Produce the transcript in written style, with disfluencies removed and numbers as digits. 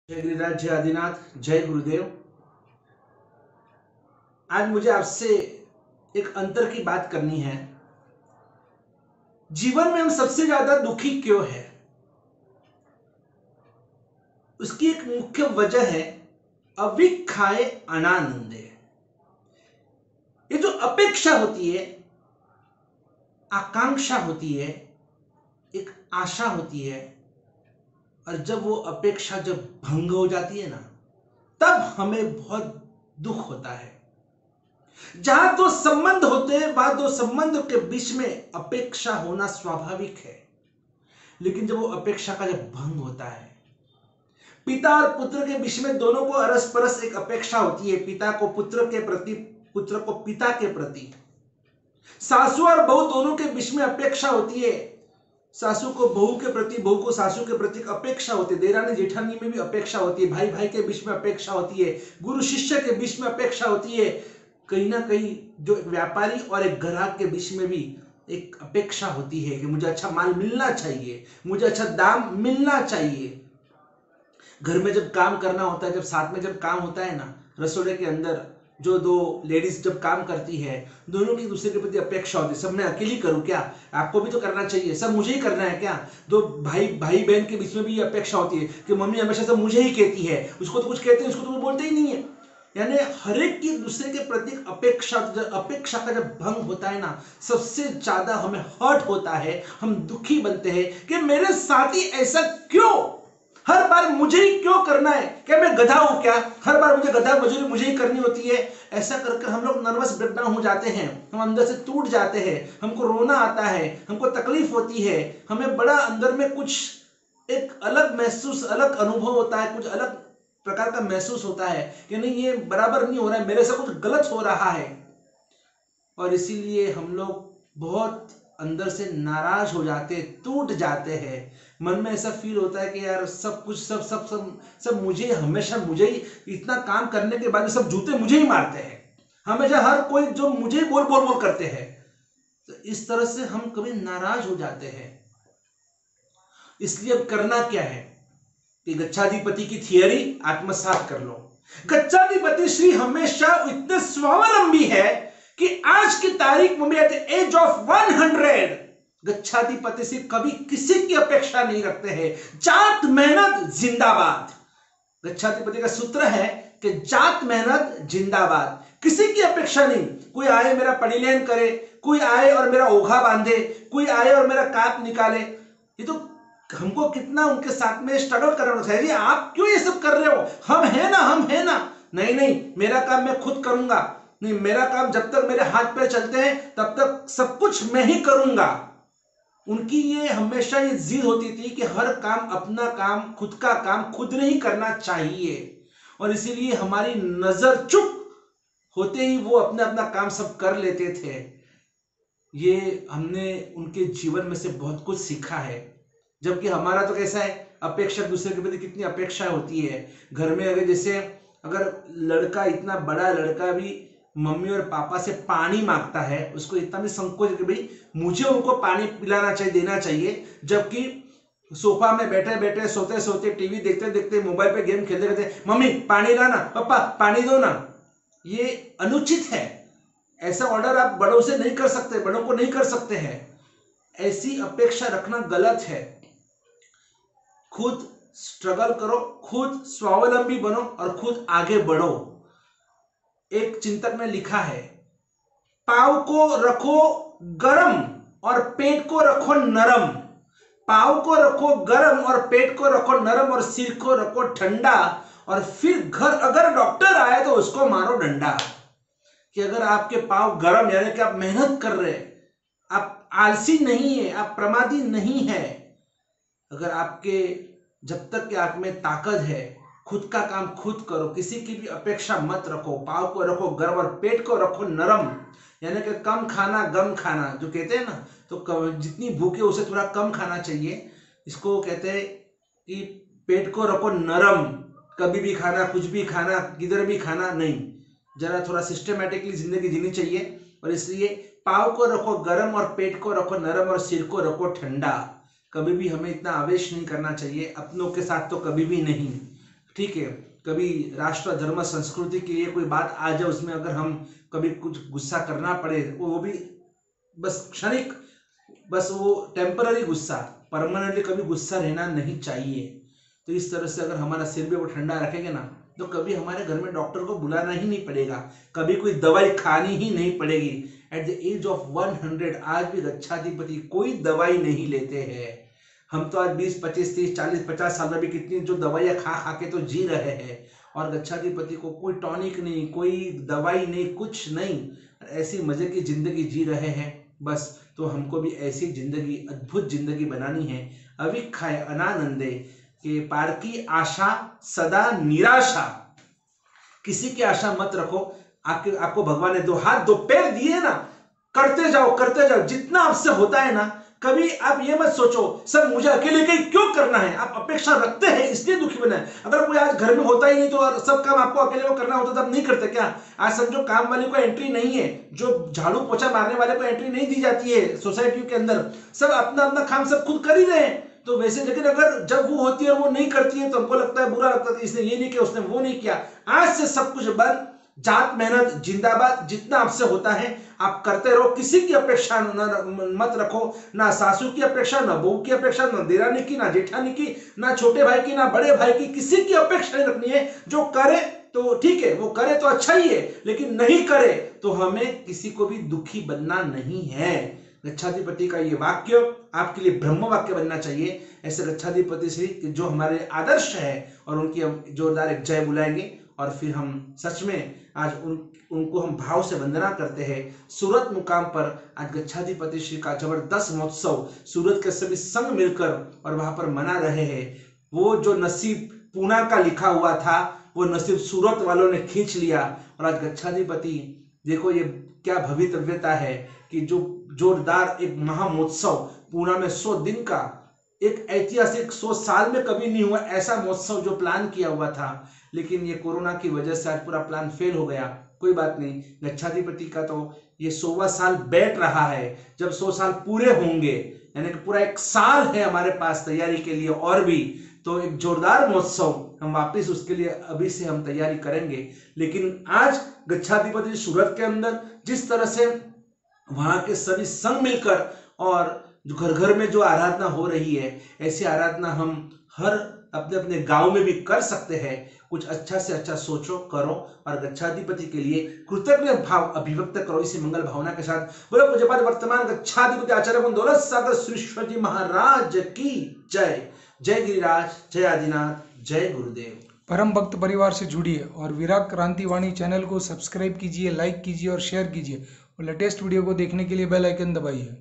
जय गिरिराज, जय आदिनाथ, जय गुरुदेव। आज मुझे आपसे एक अंतर की बात करनी है। जीवन में हम सबसे ज्यादा दुखी क्यों है? उसकी एक मुख्य वजह है अविखाए अनानंदे। ये जो अपेक्षा होती है, आकांक्षा होती है, एक आशा होती है, और जब वो अपेक्षा जब भंग हो जाती है ना, तब हमें बहुत दुख होता है। जहां दो संबंध होते हैं, वहां दो संबंध के बीच में अपेक्षा होना स्वाभाविक है। लेकिन जब वो अपेक्षा का जब भंग होता है, पिता और पुत्र के बीच में दोनों को अरस परस एक अपेक्षा होती है, पिता को पुत्र के प्रति, पुत्र को पिता के प्रति। सासू और बहू दोनों के बीच में अपेक्षा होती है, सासू को बहू के प्रति, बहू को सासू के प्रति अपेक्षा होती है। देरानी जेठानी में भी अपेक्षा होती है, भाई भाई के बीच में अपेक्षा होती है, गुरु शिष्य के बीच में अपेक्षा होती है। कहीं ना कहीं जो एक व्यापारी और एक ग्राहक के बीच में भी एक अपेक्षा होती है कि मुझे अच्छा माल मिलना चाहिए, मुझे अच्छा दाम मिलना चाहिए। घर में जब काम करना होता है, जब साथ में जब काम होता है ना, रसोड़े के अंदर जो दो लेडीज जब काम करती है, दोनों की दूसरे के प्रति अपेक्षा होती है। सब मैं अकेली करूं क्या? आपको भी तो करना चाहिए, सब मुझे ही करना है क्या? दो भाई बहन के बीच में भी ये अपेक्षा होती है कि मम्मी हमेशा सब मुझे ही कहती है, उसको तो कुछ कहते हैं, उसको तो कुछ बोलते ही नहीं है। यानी हर एक की दूसरे के प्रति अपेक्षा का जब भंग होता है ना, सबसे ज्यादा हमें हर्ट होता है, हम दुखी बनते हैं कि मेरे साथी ऐसा क्यों, हर बार मुझे ही क्यों करना है? क्या मैं गधा हूं क्या? हर बार मुझे गधा मजूरी मुझे ही करनी होती है। ऐसा करके हम लोग नर्वस ब्रेकडाउन हो जाते हैं, हम अंदर से टूट जाते हैं, हमको रोना आता है, हमको तकलीफ होती है, हमें बड़ा अंदर में कुछ एक अलग महसूस, अलग अनुभव होता है, कुछ अलग प्रकार का महसूस होता है कि नहीं ये बराबर नहीं हो रहा है, मेरे से कुछ गलत हो रहा है। और इसीलिए हम लोग बहुत अंदर से नाराज हो जाते हैं, टूट जाते हैं। मन में ऐसा फील होता है कि यार सब कुछ सब सब सब सब मुझे, हमेशा मुझे ही, इतना काम करने के बाद सब जूते मुझे ही मारते हैं, हमेशा हर कोई जो मुझे बोल बोल बोल करते हैं। तो इस तरह से हम कभी नाराज हो जाते हैं। इसलिए अब करना क्या है कि गच्छाधिपति की थियरी आत्मसात कर लो। गच्छाधिपति श्री हमेशा इतने स्वावलंबी है कि आज की तारीख में एट द एज ऑफ 100 गच्छाधिपति से कभी किसी की अपेक्षा नहीं रखते हैं। जात मेहनत जिंदाबाद। गच्छाधिपति का सूत्र है कि जात मेहनत जिंदाबाद, किसी की अपेक्षा नहीं। कोई आए मेरा परिलेन करे, कोई आए और मेरा ओघा बांधे, कोई आए और मेरा काप निकाले। ये तो हमको कितना उनके साथ में स्ट्रगल करना चाहिए। जी आप क्यों ये सब कर रहे हो? हम है ना, हम है ना। नहीं नहीं, मेरा काम मैं खुद करूंगा। नहीं, मेरा काम जब तक मेरे हाथ पैर चलते हैं तब तक सब कुछ मैं ही करूंगा। उनकी ये हमेशा ये जिद होती थी कि हर काम, अपना काम, खुद का काम खुद नहीं करना चाहिए। और इसीलिए हमारी नजर चुप होते ही वो अपना अपना काम सब कर लेते थे। ये हमने उनके जीवन में से बहुत कुछ सीखा है। जबकि हमारा तो कैसा है, अपेक्षा दूसरे के प्रति कितनी अपेक्षा होती है। घर में अगर जैसे अगर लड़का, इतना बड़ा लड़का भी मम्मी और पापा से पानी मांगता है, उसको इतना भी संकोच कि भाई मुझे उनको पानी पिलाना चाहिए, देना चाहिए। जबकि सोफा में बैठे बैठे, सोते सोते, टीवी देखते देखते, मोबाइल पे गेम खेलते रहते, मम्मी पानी लाना, पापा पानी दो ना। ये अनुचित है। ऐसा ऑर्डर आप बड़ों से नहीं कर सकते, बड़ों को नहीं कर सकते हैं। ऐसी अपेक्षा रखना गलत है। खुद स्ट्रगल करो, खुद स्वावलंबी बनो और खुद आगे बढ़ो। एक चिंतक ने लिखा है, पाव को रखो गरम और पेट को रखो नरम। पाव को रखो गरम और पेट को रखो नरम और सिर को रखो ठंडा, और फिर घर अगर डॉक्टर आए तो उसको मारो डंडा। कि अगर आपके पाव गरम, यानी कि आप मेहनत कर रहे हैं, आप आलसी नहीं है, आप प्रमादी नहीं है, अगर आपके, जब तक कि आप में ताकत है, खुद का काम खुद करो, किसी की भी अपेक्षा मत रखो। पाव को रखो गर्म और पेट को रखो नरम, यानी कि कम खाना गम खाना जो कहते हैं ना, तो जितनी भूखे उसे थोड़ा कम खाना चाहिए। इसको कहते हैं कि पेट को रखो नरम, कभी भी खाना, कुछ भी खाना, किधर भी खाना नहीं, जरा थोड़ा सिस्टमेटिकली जिंदगी जीनी चाहिए। और इसलिए पाव को रखो गर्म और पेट को रखो नरम और सिर को रखो ठंडा। कभी भी हमें इतना आवेश नहीं करना चाहिए, अपनों के साथ तो कभी भी नहीं। ठीक है, कभी राष्ट्र धर्म संस्कृति के लिए कोई बात आ जाए, उसमें अगर हम कभी कुछ गुस्सा करना पड़े, वो भी बस क्षणिक, बस वो टेम्पररी गुस्सा, परमानेंटली कभी गुस्सा रहना नहीं चाहिए। तो इस तरह से अगर हमारा सिर भी वो ठंडा रखेंगे ना, तो कभी हमारे घर में डॉक्टर को बुलाना ही नहीं पड़ेगा, कभी कोई दवाई खानी ही नहीं पड़ेगी। एट द एज ऑफ 100 आज भी गच्छाधिपति कोई दवाई नहीं लेते हैं। हम तो आज 20, 25, 30, 40, 50 साल में भी कितनी जो दवाइयाँ खा खा के तो जी रहे हैं, और गच्छाधिपति को कोई टॉनिक नहीं, कोई दवाई नहीं, कुछ नहीं, ऐसी मजे की जिंदगी जी रहे हैं बस। तो हमको भी ऐसी जिंदगी, अद्भुत जिंदगी बनानी है। अविखाय अनानंदे के पार की आशा सदा निराशा, किसी की आशा मत रखो। आपको भगवान ने 2 हाथ 2 पैर दिए ना, करते जाओ करते जाओ, जितना आपसे होता है ना। कभी आप ये मत सोचो सब मुझे अकेले के क्यों करना है, आप अपेक्षा रखते हैं इसलिए दुखी बना है। अगर कोई आज घर में होता ही नहीं तो सब काम आपको अकेले को करना होता, तब नहीं करते क्या? आज समझो काम वाले को एंट्री नहीं है, जो झाड़ू पोछा मारने वाले को एंट्री नहीं दी जाती है सोसाइटी के अंदर, सब अपना अपना काम सब खुद कर ही रहे हैं। तो वैसे, लेकिन अगर जब वो होती है और वो नहीं करती है तो हमको लगता है, बुरा लगता है, इसने ये नहीं किया, उसने वो नहीं किया। आज से सब कुछ बंद, जात मेहनत जिंदाबाद, जितना आपसे होता है आप करते रहो, किसी की अपेक्षा मत रखो, ना सासू की अपेक्षा, ना बहू की अपेक्षा, ना देरानी की, ना जेठानी की, ना छोटे भाई की, ना बड़े भाई की, किसी की अपेक्षा नहीं रखनी है। जो करे तो ठीक है, वो करे तो अच्छा ही है, लेकिन नहीं करे तो हमें किसी को भी दुखी बनना नहीं है। गच्छाधिपति का ये वाक्य आपके लिए ब्रह्म वाक्य बनना चाहिए। ऐसे गच्छाधिपति श्री जो हमारे आदर्श है, और उनकी जोरदार एक जय बुलाएंगे, और फिर हम सच में आज उनको हम भाव से वंदना करते हैं। सूरत मुकाम पर आज गच्छाधिपति श्री का जबरदस्त महोत्सव सूरत के सभी संघ मिलकर और वहां पर मना रहे हैं। वो जो नसीब पूना का लिखा हुआ था, वो नसीब सूरत वालों ने खींच लिया। और आज गच्छाधिपति, देखो ये क्या भवितव्यता है कि जो जोरदार एक महामहोत्सव पूना में 100 दिन का, एक ऐतिहासिक 100 साल में कभी नहीं हुआ ऐसा महोत्सव जो प्लान किया हुआ था, लेकिन ये कोरोना की वजह से आज पूरा प्लान फेल हो गया। कोई बात नहीं, गच्छाधिपति का तो ये 100वां साल बैठ रहा है। जब 100 साल पूरे होंगे, यानी कि पूरा 1 साल है हमारे पास तैयारी के लिए, और भी तो एक जोरदार महोत्सव हम वापस उसके लिए अभी से हम तैयारी करेंगे। लेकिन आज गच्छाधिपति सूरत के अंदर जिस तरह से वहां के सभी संघ मिलकर और जो घर घर में जो आराधना हो रही है, ऐसी आराधना हम हर अपने अपने गांव में भी कर सकते हैं। कुछ अच्छा से अच्छा सोचो, करो, और गच्छाधिपति के लिए कृतज्ञ भाव अभिव्यक्त करो। इसी मंगल भावना के साथ बोलो पूज्यपाद वर्तमान गच्छाधिपति आचार्य एवं दौलत सागर श्रीश्वर जी महाराज की जय। जय गिरिराज, जय आदिनाथ, जय गुरुदेव। परम भक्त परिवार से जुड़िए और विराग क्रांति वाणी चैनल को सब्सक्राइब कीजिए, लाइक कीजिए और शेयर कीजिए, और लेटेस्ट वीडियो को देखने के लिए बेल आइकन दबाइए।